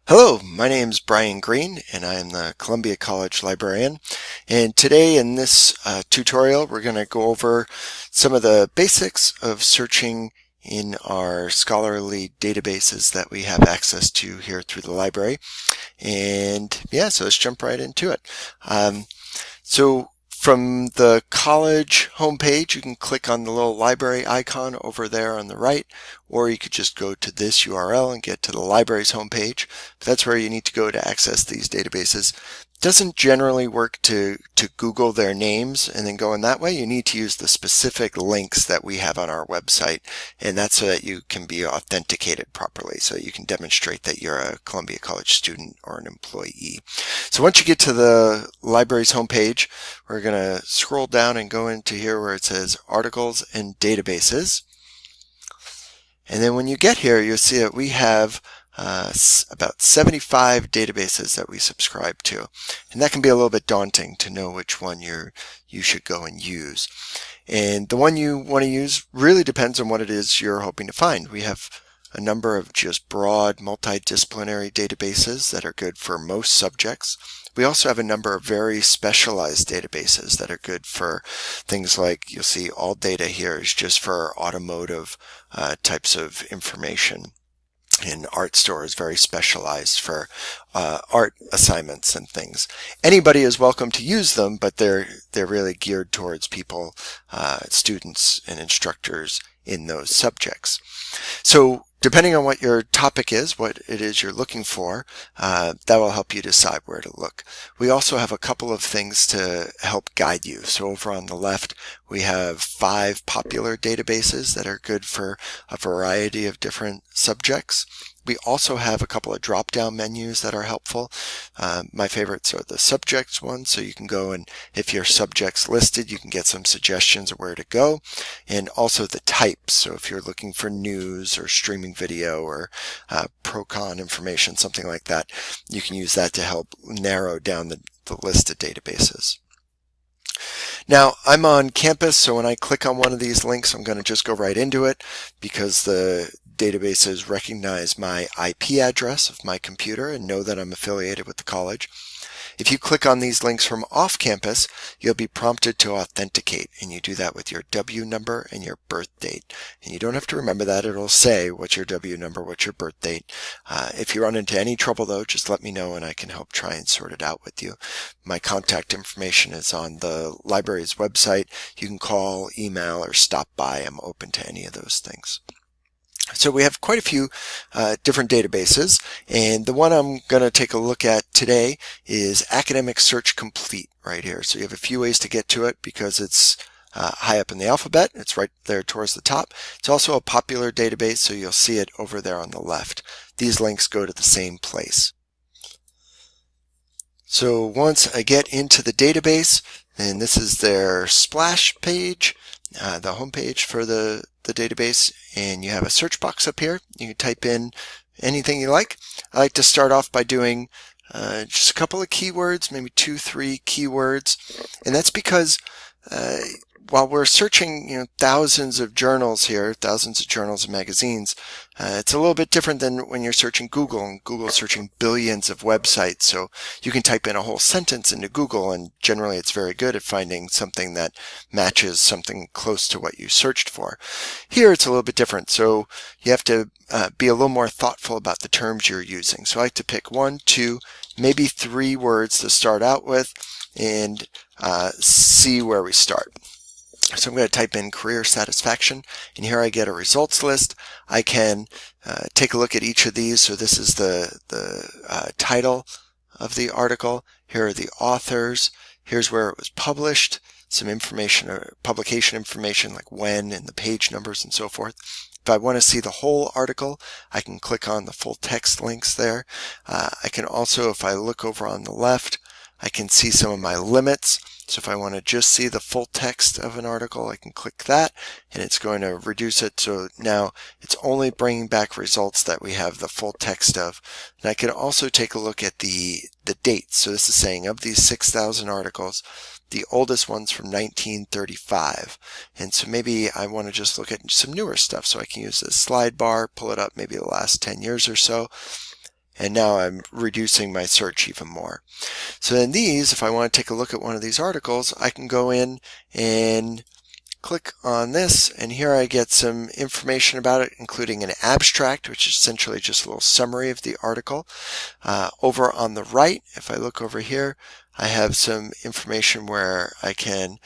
Hello, my name is Brian Green and I am the Columbia College librarian. And today in this tutorial, we're going to go over some of the basics of searching in our scholarly databases that we have access to here through the library. And yeah, so let's jump right into it. So from the college homepage, you can click on the little library icon over there on the right, or you could just go to this URL and get to the library's homepage. That's where you need to go to access these databases. It doesn't generally work to Google their names and then go in that way. You need to use the specific links that we have on our website, and that's so that you can be authenticated properly, so you can demonstrate that you're a Columbia College student or an employee. So once you get to the library's homepage, we're going to scroll down and go into here where it says Articles and Databases. And then when you get here, you'll see that we have about 75 databases that we subscribe to. And that can be a little bit daunting to know which one you should go and use. And the one you want to use really depends on what it is you're hoping to find. We have a number of just broad multidisciplinary databases that are good for most subjects. We also have a number of very specialized databases that are good for things like, you'll see ALLDATA here is just for automotive types of information. And ArtStore is very specialized for art assignments and things. Anybody is welcome to use them, but they're really geared towards people, students and instructors in those subjects. So depending on what your topic is, what it is you're looking for, that will help you decide where to look. We also have a couple of things to help guide you. So over on the left, we have 5 popular databases that are good for a variety of different subjects. We also have a couple of drop-down menus that are helpful. My favorites are the subjects one, so you can go and if your subject's listed, you can get some suggestions of where to go. And also the types, so if you're looking for news or streaming video or pro-con information, something like that, you can use that to help narrow down the list of databases. Now, I'm on campus, so when I click on one of these links, I'm going to just go right into it because the databases recognize my IP address of my computer and know that I'm affiliated with the college. If you click on these links from off campus, you'll be prompted to authenticate, and you do that with your W number and your birth date. And you don't have to remember that. It'll say what's your W number, what's your birth date. If you run into any trouble, though, just let me know and I can help try and sort it out with you. My contact information is on the library's website. You can call, email, or stop by. I'm open to any of those things. So we have quite a few different databases, and the one I'm going to take a look at today is Academic Search Complete right here. So you have a few ways to get to it because it's high up in the alphabet. It's right there towards the top. It's also a popular database, so you'll see it over there on the left. These links go to the same place. So once I get into the database, and this is their splash page, the home page for the database, and you have a search box up here. You can type in anything you like. I like to start off by doing just a couple of keywords, maybe 2-3 keywords, and that's because while we're searching, thousands of journals here, thousands of journals and magazines, it's a little bit different than when you're searching Google, and Google's searching billions of websites. So you can type in a whole sentence into Google, and generally it's very good at finding something that matches something close to what you searched for. Here it's a little bit different, so you have to be a little more thoughtful about the terms you're using. So I like to pick 1, 2, maybe 3 words to start out with, and see where we start. So I'm going to type in career satisfaction, and here I get a results list. I can take a look at each of these. So this is the title of the article. Here are the authors. Here's where it was published, some information or publication information like when and the page numbers and so forth. If I want to see the whole article, I can click on the full text links there. I can also, if I look over on the left, I can see some of my limits. So if I want to just see the full text of an article, I can click that and it's going to reduce it. So now it's only bringing back results that we have the full text of. And I can also take a look at the dates. So this is saying of these 6,000 articles, the oldest one's from 1935. And so maybe I want to just look at some newer stuff. So I can use this slide bar, pull it up maybe the last 10 years or so. and now I'm reducing my search even more. So then these, if I want to take a look at one of these articles, I can go in and click on this, and here I get some information about it, including an abstract, which is essentially just a little summary of the article. Over on the right, if I look over here, I have some information where I can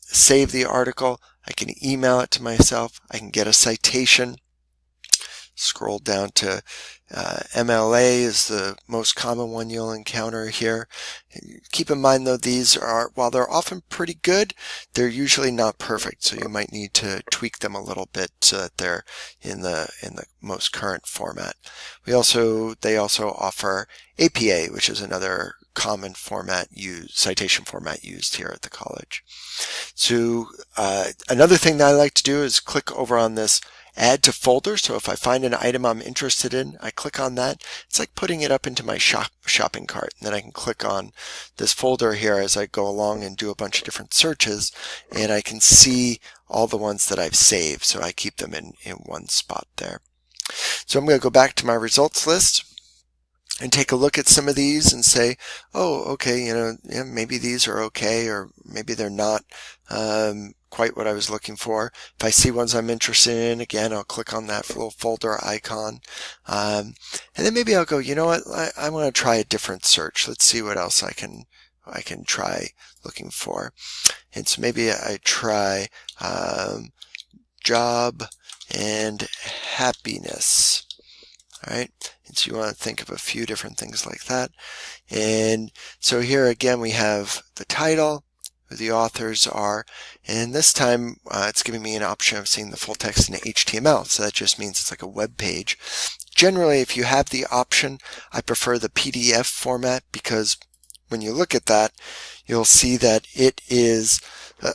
save the article, I can email it to myself, I can get a citation. Scroll down to MLA is the most common one you'll encounter here. Keep in mind though, these are, while they're often pretty good, they're usually not perfect, so you might need to tweak them a little bit so that they're in the most current format. They also offer APA, which is another common citation format used here at the college. So another thing that I like to do is click over on this add to folder. So if I find an item I'm interested in, I click on that. It's like putting it up into my shopping cart. And then I can click on this folder here as I go along and do a bunch of different searches, and I can see all the ones that I've saved. So I keep them in one spot there. So I'm going to go back to my results list and take a look at some of these and say, oh, okay, maybe these are okay, or maybe they're not quite what I was looking for. If I see ones I'm interested in, again, I'll click on that little folder icon. And then maybe I'll go, you know what, I want to try a different search. Let's see what else I can try looking for. And so maybe I try job and happiness. All right, and so you want to think of a few different things like that. And so here again we have the title, who the authors are, and this time it's giving me an option of seeing the full text in HTML, so that just means it's like a web page. Generally, if you have the option, I prefer the PDF format, because when you look at that, you'll see that it is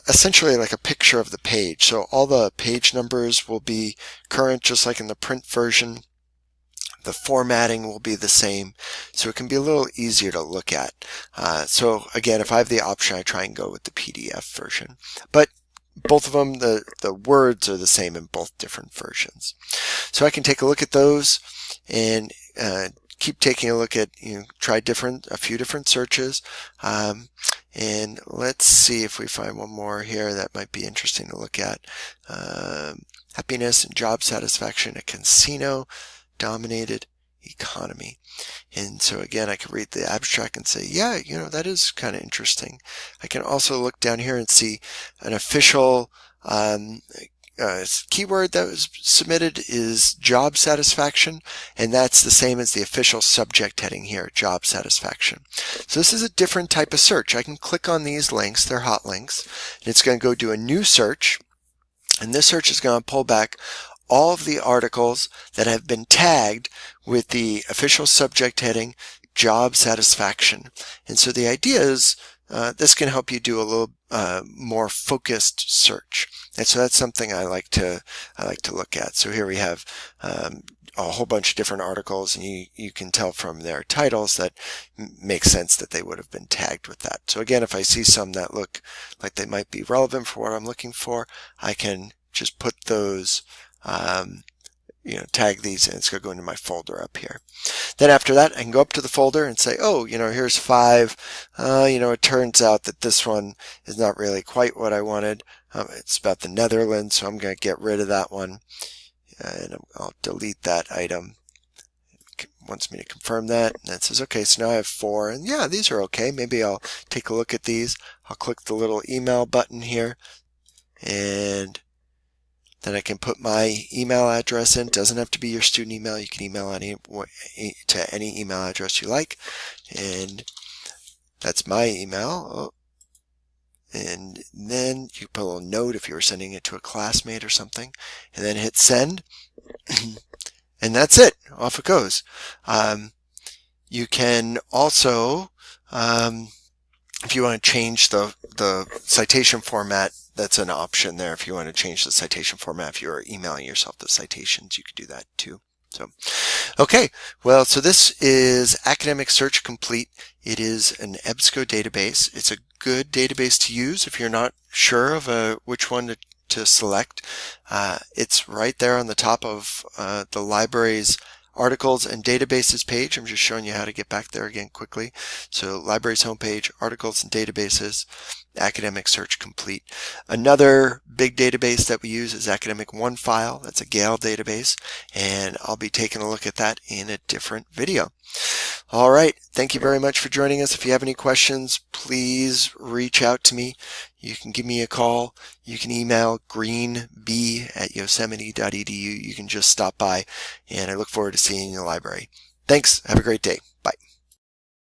essentially like a picture of the page. So all the page numbers will be current, just like in the print version. The formatting will be the same, so it can be a little easier to look at. So again, if I have the option, I try and go with the PDF version. But both of them, the words are the same in both different versions. So I can take a look at those and keep taking a look at, try a few different searches. And let's see if we find one more here that might be interesting to look at. Happiness and job satisfaction, a casino dominated economy. And so again, I can read the abstract and say, yeah, that is kind of interesting. I can also look down here and see an official keyword that was submitted is job satisfaction, and that's the same as the official subject heading here, job satisfaction. So this is a different type of search. I can click on these links, they're hot links, and it's going to go do a new search, and this search is going to pull back all of the articles that have been tagged with the official subject heading job satisfaction. And so the idea is this can help you do a little more focused search. And so that's something I like to look at. So here we have a whole bunch of different articles, and you can tell from their titles that makes sense that they would have been tagged with that. So again, if I see some that look like they might be relevant for what I'm looking for, I can just put those tag these, and it's going to go into my folder up here. Then after that, I can go up to the folder and say, oh, here's 5. It turns out that this one is not really quite what I wanted. It's about the Netherlands, so I'm going to get rid of that one, and I'll delete that item. It wants me to confirm that, and it says, okay, so now I have 4, and yeah, these are okay. Maybe I'll take a look at these. I'll click the little email button here, and then I can put my email address in. It doesn't have to be your student email. You can email to any email address you like. And that's my email. And then you put a little note if you were sending it to a classmate or something. And then hit send. And that's it. Off it goes. You can also, if you want to change the citation format, that's an option there. If you want to change the citation format, if you're emailing yourself the citations, you could do that too. So, okay, well, so this is Academic Search Complete. It is an EBSCO database. It's a good database to use if you're not sure of which one to select. It's right there on the top of the library's articles and databases page. I'm just showing you how to get back there again quickly. So library's homepage, articles and databases, Academic Search Complete. Another big database that we use is Academic OneFile. That's a Gale database, and I'll be taking a look at that in a different video. All right, thank you very much for joining us. If you have any questions, please reach out to me. You can give me a call. You can email greenb@yosemite.edu. You can just stop by, and I look forward to seeing you in the library. Thanks. Have a great day.